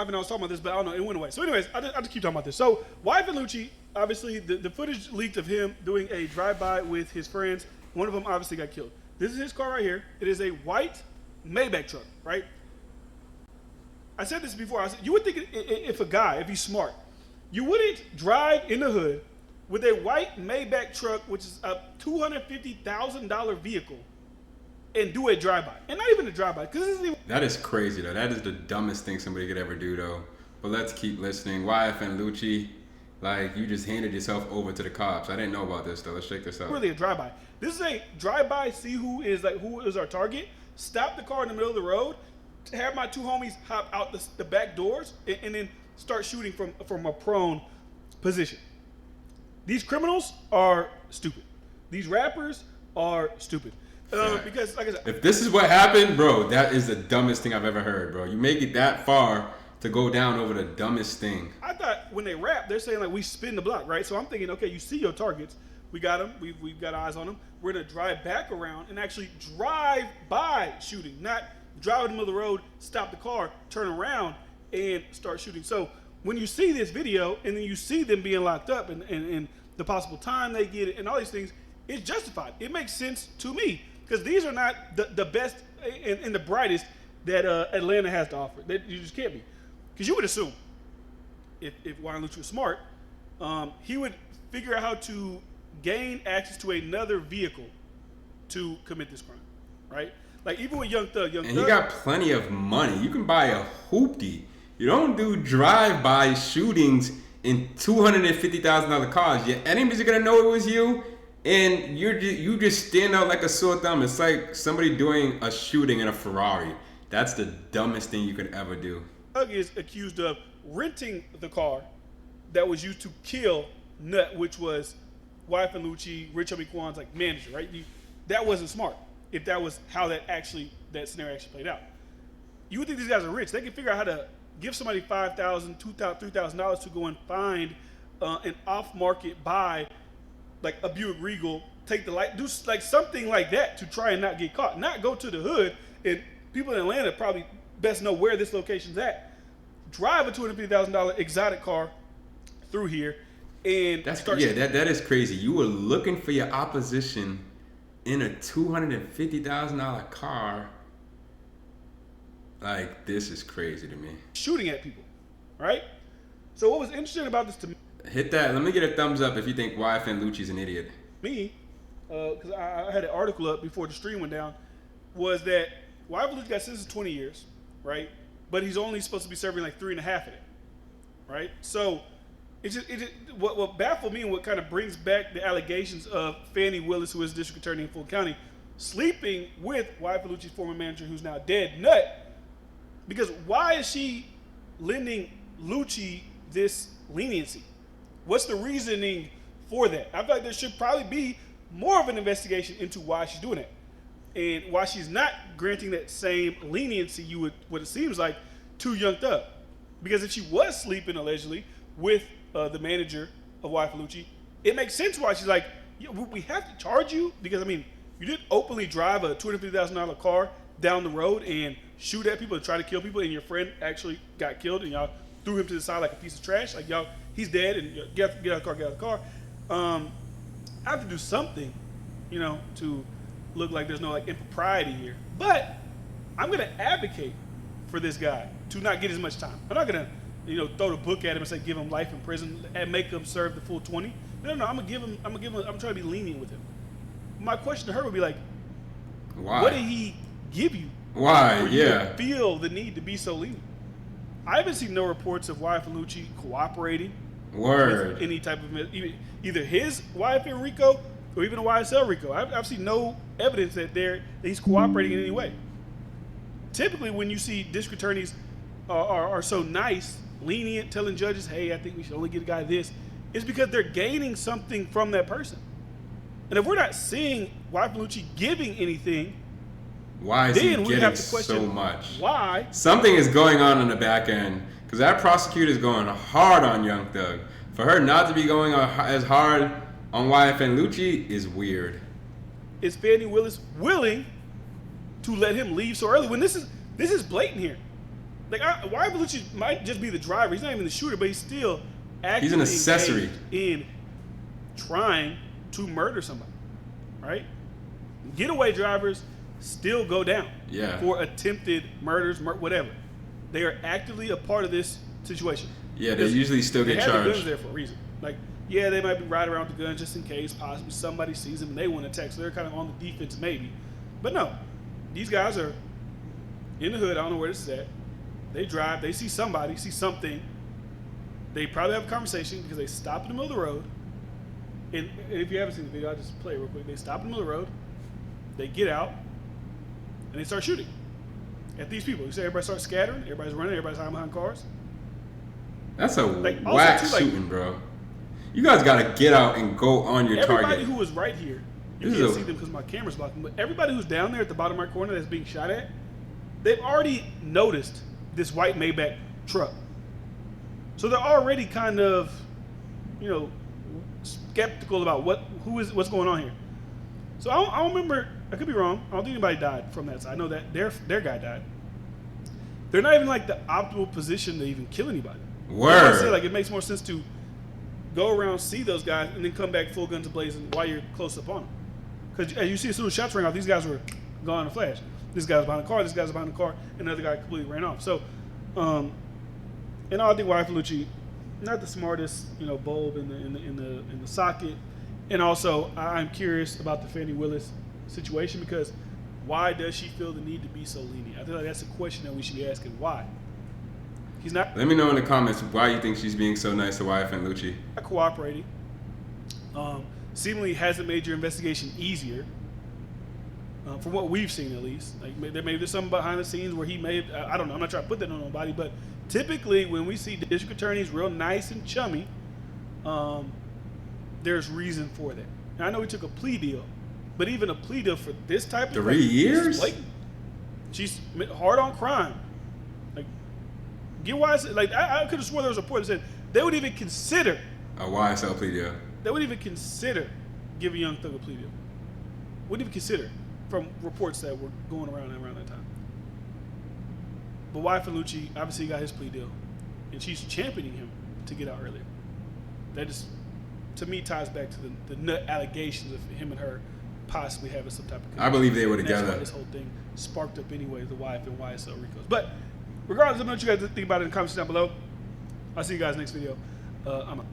YFN, I was talking about this, but I don't know, it went away. So anyways, I just keep talking about this. So YFN Lucci, obviously, the footage leaked of him doing a drive-by with his friends. One of them obviously got killed. This is his car right here. It is a white Maybach truck, right? I said this before. I said, you would think if a guy, if he's smart, you wouldn't drive in the hood with a white Maybach truck, which is a $250,000 vehicle, and do a drive-by. And not even a drive-by, because this isn't even... That is crazy, though. That is the dumbest thing somebody could ever do, though. But let's keep listening. YFN Lucci, like, you just handed yourself over to the cops. I didn't know about this, though. Let's check this out. Really a drive-by. This is a drive-by, see who is our target, stop the car in the middle of the road, have my two homies hop out the back doors, and then start shooting from a prone position. These criminals are stupid. These rappers are stupid. Because, like I said, if this is what happened, bro, that is the dumbest thing I've ever heard, bro. You make it that far to go down over the dumbest thing. I thought when they rap, they're saying like we spin the block, right? So I'm thinking, okay, you see your targets, we got them, we've got eyes on them. We're gonna drive back around and actually drive by shooting, not drive in the middle of the road, stop the car, turn around, and start shooting. So when you see this video and then you see them being locked up and the possible time they get it and all these things, it's justified. It makes sense to me. Because these are not the best and the brightest that Atlanta has to offer. That you just can't be. Because you would assume, if YFN Lucci was smart, he would figure out how to gain access to another vehicle to commit this crime, right? Like even with Young Thug, he got plenty of money. You can buy a hoopty. You don't do drive-by shootings in $250,000 cars. Your enemies are gonna know it was you. And you just stand out like a sore thumb. It's like somebody doing a shooting in a Ferrari. That's the dumbest thing you could ever do. Thug is accused of renting the car that was used to kill Nut, which was YFN Lucci, Rich Homie Quan's like manager, right? That wasn't smart. If that was how that scenario actually played out, you would think these guys are rich. They can figure out how to give somebody $5,000, $2,000, $3,000 to go and find an off-market buy. Like a Buick Regal, take the light, do like something like that to try and not get caught. Not go to the hood, and people in Atlanta probably best know where this location's at. Drive a $250,000 exotic car through here, and that is crazy. You were looking for your opposition in a $250,000 car. Like, this is crazy to me. Shooting at people, right? So what was interesting about this to me? Hit that. Let me get a thumbs up if you think YFN Lucci's an idiot. Me, because I had an article up before the stream went down, was that YFN Lucci got sentenced to 20 years, right? But he's only supposed to be serving like 3.5 of it, right? So what baffled me and what kind of brings back the allegations of Fannie Willis, who is district attorney in Fulton County, sleeping with YFN Lucci's former manager, who's now dead, Nut. Because why is she lending Lucci this leniency? What's the reasoning for that? I feel like there should probably be more of an investigation into why she's doing it and why she's not granting that same leniency what it seems like to Young Thug. Because if she was sleeping allegedly with the manager of YFN Lucci, it makes sense why she's like, yeah, we have to charge you because I mean you didn't openly drive a $250,000 car down the road and shoot at people and try to kill people, and your friend actually got killed, and y'all threw him to the side like a piece of trash. Like y'all, he's dead, and get out of the car. I have to do something, to look like there's no like impropriety here. But I'm gonna advocate for this guy to not get as much time. I'm not gonna, throw the book at him and say give him life in prison and make him serve the full 20. No, I'm gonna give him. I'm trying to be lenient with him. My question to her would be like, why? What did he give you? Why? For you Yeah. to feel the need to be so lenient. I haven't seen no reports of YFN Lucci cooperating with any type of either his YFN Rico or even a YSL Rico. I've seen no evidence that he's cooperating in any way. Typically, when you see district attorneys are so nice, lenient, telling judges, "Hey, I think we should only get a guy this," it's because they're gaining something from that person. And if we're not seeing YFN Lucci giving anything, why is he getting so much? Why? Something is going on in the back end because that prosecutor is going hard on Young Thug. For her not to be going as hard on YFN Lucci is weird. Is Fannie Willis willing to let him leave so early when this is blatant here? Like, YFN Lucci might just be the driver. He's not even the shooter, but he's still actively He's an accessory in trying to murder somebody, right? Getaway drivers still go down for attempted murders, whatever. They are actively a part of this situation. Yeah, they usually still get charged. They have the guns charged. there for a reason. Like, yeah, they might be riding around with the gun just in case possibly somebody sees them and they want to attack. So they're kind of on the defense maybe. But no, these guys are in the hood. I don't know where this is at. They drive. They see somebody, see something. They probably have a conversation because they stop in the middle of the road. And if you haven't seen the video, I'll just play it real quick. They stop in the middle of the road. They get out. And they start shooting at these people. You see everybody starts scattering. Everybody's running. Everybody's hiding behind cars. That's a whack shooting, bro. You guys got to get out and go on your target. Everybody who was right here, you can't see them because my camera's blocking, but everybody who's down there at the bottom right corner that's being shot at, they've already noticed this white Maybach truck. So they're already kind of, skeptical about what's going on here. So I don't remember, I could be wrong, I don't think anybody died from that side. I know that their guy died. They're not even like the optimal position to even kill anybody. Word. I say, like, it makes more sense to go around, see those guys, and then come back full guns blazing while you're close up on them. Because as you see, as soon as shots rang off, these guys were gone in a flash. This guy's behind the car, this guy's behind the car, and another guy completely ran off. So, and I think YFN Lucci, not the smartest, bulb in the socket. And also, I'm curious about the Fannie Willis situation because why does she feel the need to be so lenient? I feel like that's a question that we should be asking. Why? He's not. Let me know in the comments why you think she's being so nice to YFN Lucci. Not cooperating. Seemingly hasn't made your investigation easier. From what we've seen, at least. Like maybe there's something behind the scenes where he may have, I don't know. I'm not trying to put that on nobody, but typically when we see district attorneys real nice and chummy, there's reason for that. Now, I know he took a plea deal, but even a plea deal for this type of 3 years? She's hard on crime. Like, get why? Like, I could have sworn there was a report that said they would even consider a YSL plea deal. They would even consider giving Young Thug a plea deal. Wouldn't even consider from reports that were going around that time. But YFN Lucci obviously got his plea deal, and she's championing him to get out earlier. That just, to me, ties back to the nut allegations of him and her possibly having some type of connection. I believe they were and together. That's why this whole thing sparked up anyway, the YFN YSL Ricos. But regardless, let me know what you guys think about it in the comments down below. I'll see you guys next video. I'm out.